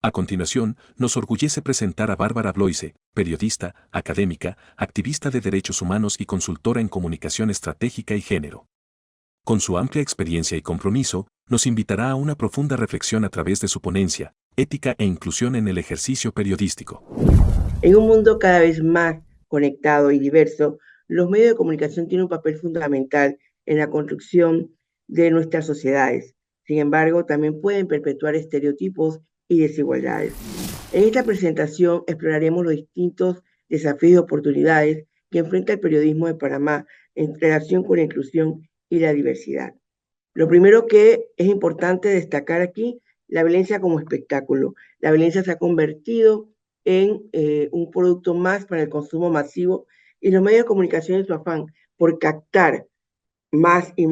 A continuación, nos orgullece presentar a Bárbara Bloise, periodista, académica, activista de derechos humanos y consultora en comunicación estratégica y género. Con su amplia experiencia y compromiso, nos invitará a una profunda reflexión a través de su ponencia, Ética e Inclusión en el Ejercicio Periodístico. En un mundo cada vez más conectado y diverso, los medios de comunicación tienen un papel fundamental en la construcción de nuestras sociedades. Sin embargo, también pueden perpetuar estereotipos y desigualdades. En esta presentación exploraremos los distintos desafíos y oportunidades que enfrenta el periodismo de Panamá en relación con la inclusión y la diversidad. Lo primero que es importante destacar aquí, la violencia como espectáculo. La violencia se ha convertido en un producto más para el consumo masivo y los medios de comunicación en su afán por captar más y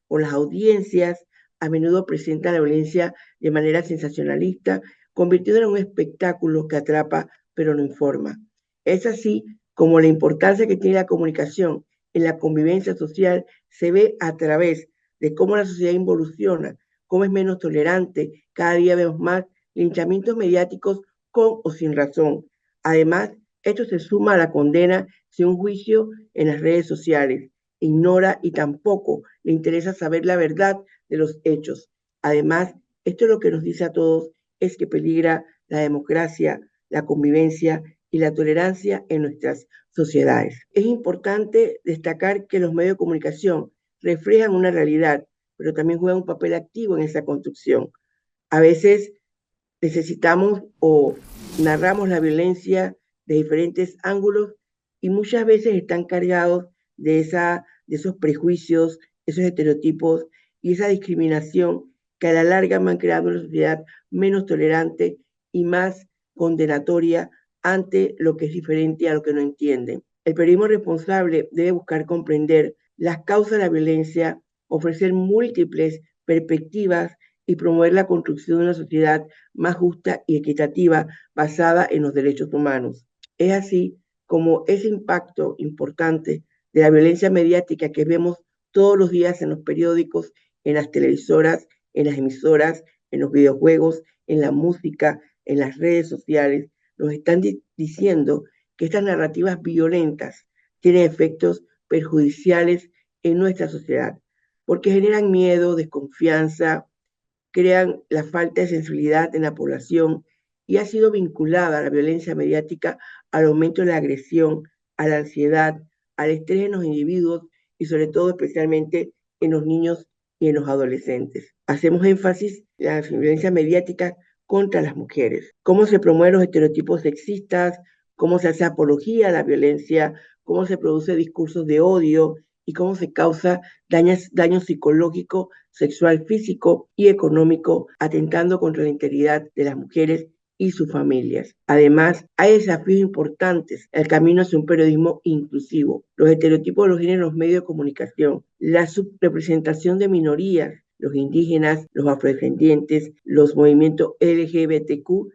por las audiencias a menudo presentan la violencia de manera sensacionalista, convirtiéndola en un espectáculo que atrapa pero no informa. Es así como la importancia que tiene la comunicación en la convivencia social se ve a través de cómo la sociedad evoluciona, cómo es menos tolerante, cada día vemos más linchamientos mediáticos con o sin razón. Además, esto se suma a la condena sin un juicio en las redes sociales. Ignora y tampoco le interesa saber la verdad de los hechos. Además, esto lo que nos dice a todos es que peligra la democracia, la convivencia y la tolerancia en nuestras sociedades. Es importante destacar que los medios de comunicación reflejan una realidad, pero también juegan un papel activo en esa construcción. A veces necesitamos o narramos la violencia de diferentes ángulos y muchas veces están cargados de esos prejuicios, esos estereotipos y esa discriminación que a la larga van creando una sociedad menos tolerante y más condenatoria ante lo que es diferente a lo que no entienden. El periodismo responsable debe buscar comprender las causas de la violencia, ofrecer múltiples perspectivas y promover la construcción de una sociedad más justa y equitativa basada en los derechos humanos. Es así como ese impacto importante de la violencia mediática que vemos todos los días en los periódicos, en las televisoras, en las emisoras, en los videojuegos, en la música, en las redes sociales, nos están diciendo que estas narrativas violentas tienen efectos perjudiciales en nuestra sociedad, porque generan miedo, desconfianza, crean la falta de sensibilidad en la población y ha sido vinculada a la violencia mediática al aumento de la agresión, a la ansiedad, al estrés en los individuos y sobre todo especialmente en los niños y en los adolescentes. Hacemos énfasis en la violencia mediática contra las mujeres, cómo se promueven los estereotipos sexistas, cómo se hace apología a la violencia, cómo se produce discursos de odio y cómo se causa daño psicológico, sexual, físico y económico, atentando contra la integridad de las mujeres y sus familias. Además, hay desafíos importantes, el camino hacia un periodismo inclusivo, los estereotipos de los géneros en los medios de comunicación, la subrepresentación de minorías, los indígenas, los afrodescendientes, los movimientos LGBTQ+,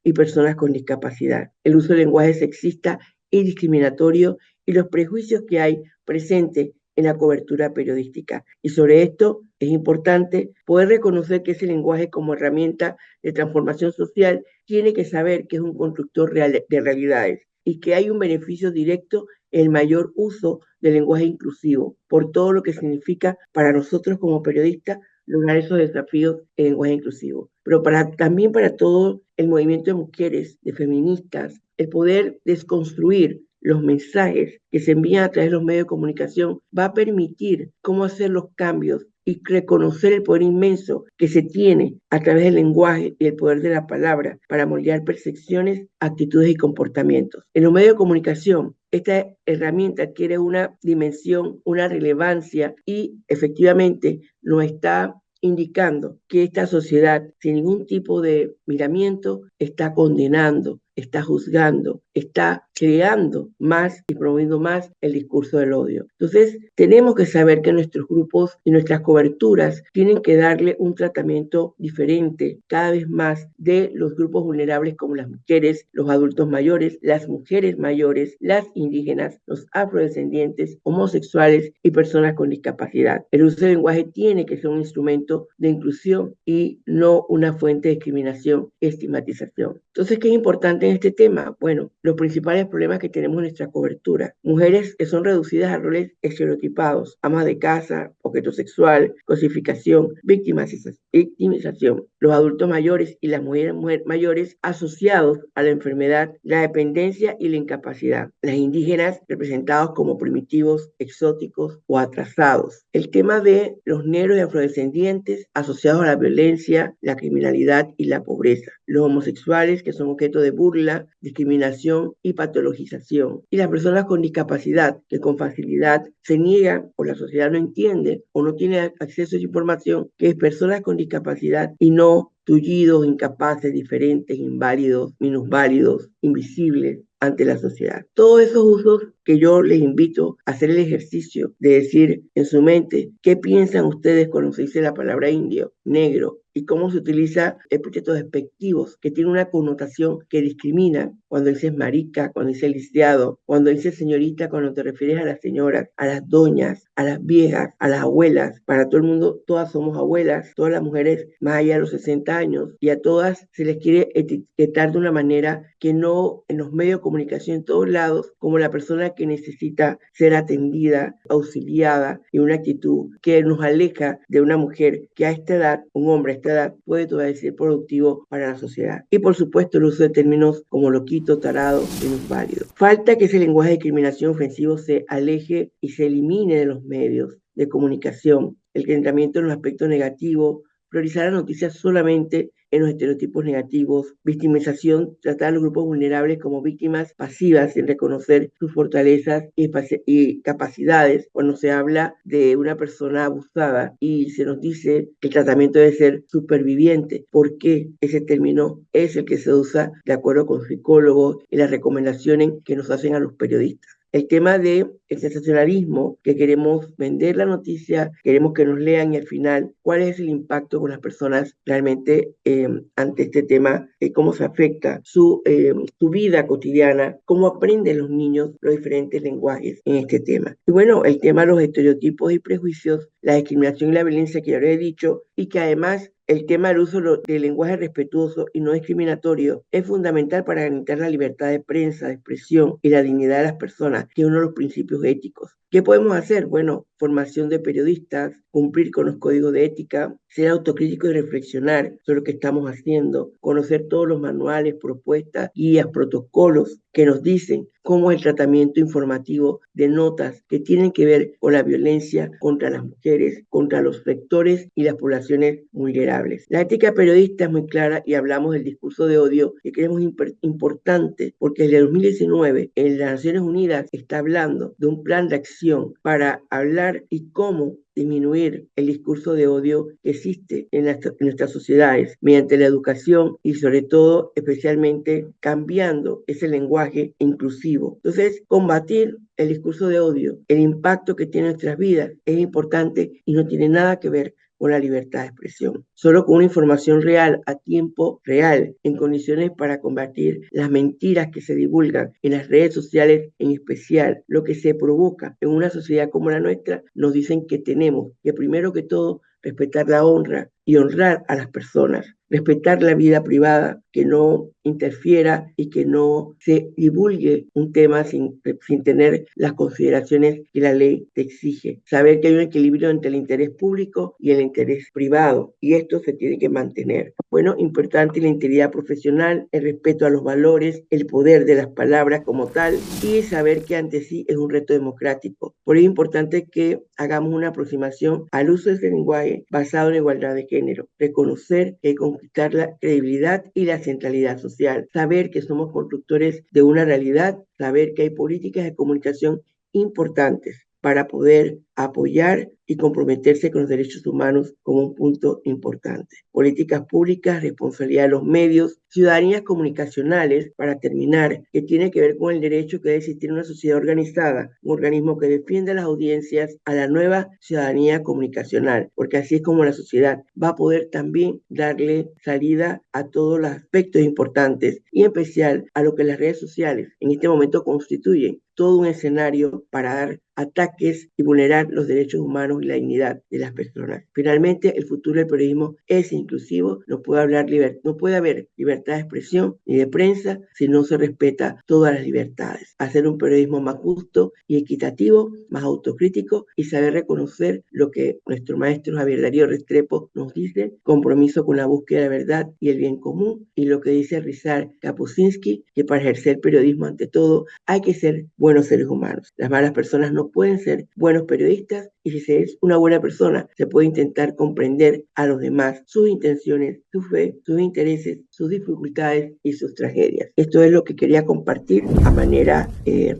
y personas con discapacidad, el uso del lenguaje sexista y discriminatorio y los prejuicios que hay presentes en la cobertura periodística. Y sobre esto es importante poder reconocer que ese lenguaje como herramienta de transformación social tiene que saber que es un constructor de realidades y que hay un beneficio directo en el mayor uso del lenguaje inclusivo, por todo lo que significa para nosotros como periodistas lograr esos desafíos en lenguaje inclusivo. Pero también para todo el movimiento de mujeres, de feministas, el poder desconstruir los mensajes que se envían a través de los medios de comunicación va a permitir cómo hacer los cambios y reconocer el poder inmenso que se tiene a través del lenguaje y el poder de la palabra para moldear percepciones, actitudes y comportamientos. En los medios de comunicación, esta herramienta adquiere una dimensión, una relevancia y efectivamente nos está indicando que esta sociedad, sin ningún tipo de miramiento, está condenando, está juzgando, está creando más y promoviendo más el discurso del odio. Entonces, tenemos que saber que nuestros grupos y nuestras coberturas tienen que darle un tratamiento diferente cada vez más de los grupos vulnerables como las mujeres, los adultos mayores, las mujeres mayores, las indígenas, los afrodescendientes, homosexuales y personas con discapacidad. El uso del lenguaje tiene que ser un instrumento de inclusión y no una fuente de discriminación y estigmatización. Entonces, ¿qué es importante en este tema? Bueno, los principales problemas que tenemos en nuestra cobertura. Mujeres que son reducidas a roles estereotipados, amas de casa, objeto sexual, cosificación, victimización. Los adultos mayores y las mujeres mayores asociados a la enfermedad, la dependencia y la incapacidad. Las indígenas representados como primitivos, exóticos o atrasados. El tema de los negros y afrodescendientes asociados a la violencia, la criminalidad y la pobreza. Los homosexuales que son objeto de burla, discriminación y patologización. Y las personas con discapacidad que con facilidad se niegan o la sociedad no entiende o no tiene acceso a esa información, que es personas con discapacidad y no tullidos, incapaces, diferentes, inválidos, minusválidos, invisibles ante la sociedad. Todos esos usos que yo les invito a hacer el ejercicio de decir en su mente qué piensan ustedes cuando se dice la palabra indio, negro, y cómo se utiliza epítetos despectivos que tienen una connotación que discrimina cuando dices marica, cuando dices lisiado, cuando dices señorita, cuando te refieres a las señoras, a las doñas, a las viejas, a las abuelas. Para todo el mundo, todas somos abuelas, todas las mujeres más allá de los 60 años, y a todas se les quiere etiquetar de una manera que no en los medios de comunicación en todos lados, como la persona que necesita ser atendida, auxiliada, y una actitud que nos aleja de una mujer que a esta edad, un hombre a esta edad, puede todavía ser productivo para la sociedad. Y por supuesto el uso de términos como loquito, tarado, minusválido. Falta que ese lenguaje de discriminación ofensivo se aleje y se elimine de los medios de comunicación. El tratamiento en los aspectos negativos, priorizar las noticias solamente en los estereotipos negativos, victimización, tratar a los grupos vulnerables como víctimas pasivas sin reconocer sus fortalezas y capacidades. Cuando se habla de una persona abusada y se nos dice que el tratamiento debe ser superviviente, ¿por qué ese término es el que se usa de acuerdo con psicólogos y las recomendaciones que nos hacen a los periodistas? El tema del sensacionalismo, que queremos vender la noticia, queremos que nos lean y al final, ¿cuál es el impacto con las personas realmente ante este tema? ¿Cómo se afecta su vida cotidiana? ¿Cómo aprenden los niños los diferentes lenguajes en este tema? Y bueno, el tema de los estereotipos y prejuicios, la discriminación y la violencia que ya lo he dicho, y que además el tema del uso del lenguaje respetuoso y no discriminatorio es fundamental para garantizar la libertad de prensa, de expresión y la dignidad de las personas, que es uno de los principios éticos. ¿Qué podemos hacer? Bueno, formación de periodistas, cumplir con los códigos de ética, ser autocríticos y reflexionar sobre lo que estamos haciendo, conocer todos los manuales, propuestas, guías, protocolos que nos dicen cómo es el tratamiento informativo de notas que tienen que ver con la violencia contra las mujeres, contra los sectores y las poblaciones vulnerables. La ética periodista es muy clara y hablamos del discurso de odio que creemos importante porque desde 2019 en las Naciones Unidas está hablando de un plan de acción para hablar y cómo disminuir el discurso de odio que existe en nuestras sociedades mediante la educación y sobre todo, especialmente, cambiando ese lenguaje inclusivo. Entonces, combatir el discurso de odio, el impacto que tiene en nuestras vidas es importante y no tiene nada que ver con la libertad de expresión. Solo con una información real, a tiempo real, en condiciones para combatir las mentiras que se divulgan en las redes sociales, en especial lo que se provoca en una sociedad como la nuestra, nos dicen que tenemos que primero que todo respetar la honra y honrar a las personas, respetar la vida privada, que no interfiera y que no se divulgue un tema sin tener las consideraciones que la ley te exige. Saber que hay un equilibrio entre el interés público y el interés privado, y esto se tiene que mantener. Bueno, importante la integridad profesional, el respeto a los valores, el poder de las palabras como tal, y saber que ante sí es un reto democrático. Por ello es importante que hagamos una aproximación al uso de ese lenguaje basado en igualdad de género, reconocer que hay que conquistar la credibilidad y la centralidad social, saber que somos constructores de una realidad, saber que hay políticas de comunicación importantes para poder apoyar y comprometerse con los derechos humanos como un punto importante. Políticas públicas, responsabilidad de los medios, ciudadanías comunicacionales, para terminar, que tiene que ver con el derecho que debe existir una sociedad organizada, un organismo que defienda las audiencias a la nueva ciudadanía comunicacional, porque así es como la sociedad va a poder también darle salida a todos los aspectos importantes y en especial a lo que las redes sociales en este momento constituyen todo un escenario para dar ataques y vulnerar los derechos humanos y la dignidad de las personas. Finalmente, el futuro del periodismo es inclusivo, no puede haber libertad de expresión ni de prensa si no se respeta todas las libertades. Hacer un periodismo más justo y equitativo, más autocrítico y saber reconocer lo que nuestro maestro Javier Darío Restrepo nos dice, compromiso con la búsqueda de la verdad y el bien común, y lo que dice Ryszard Kapuscinski, que para ejercer periodismo ante todo hay que ser buenos seres humanos. Las malas personas no pueden ser buenos periodistas, y si se es una buena persona, se puede intentar comprender a los demás, sus intenciones, su fe, sus intereses, sus dificultades y sus tragedias. Esto es lo que quería compartir a manera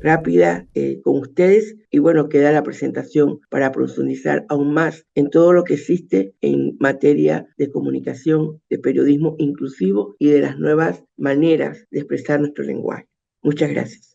rápida con ustedes, y bueno, queda la presentación para profundizar aún más en todo lo que existe en materia de comunicación, de periodismo inclusivo y de las nuevas maneras de expresar nuestro lenguaje. Muchas gracias.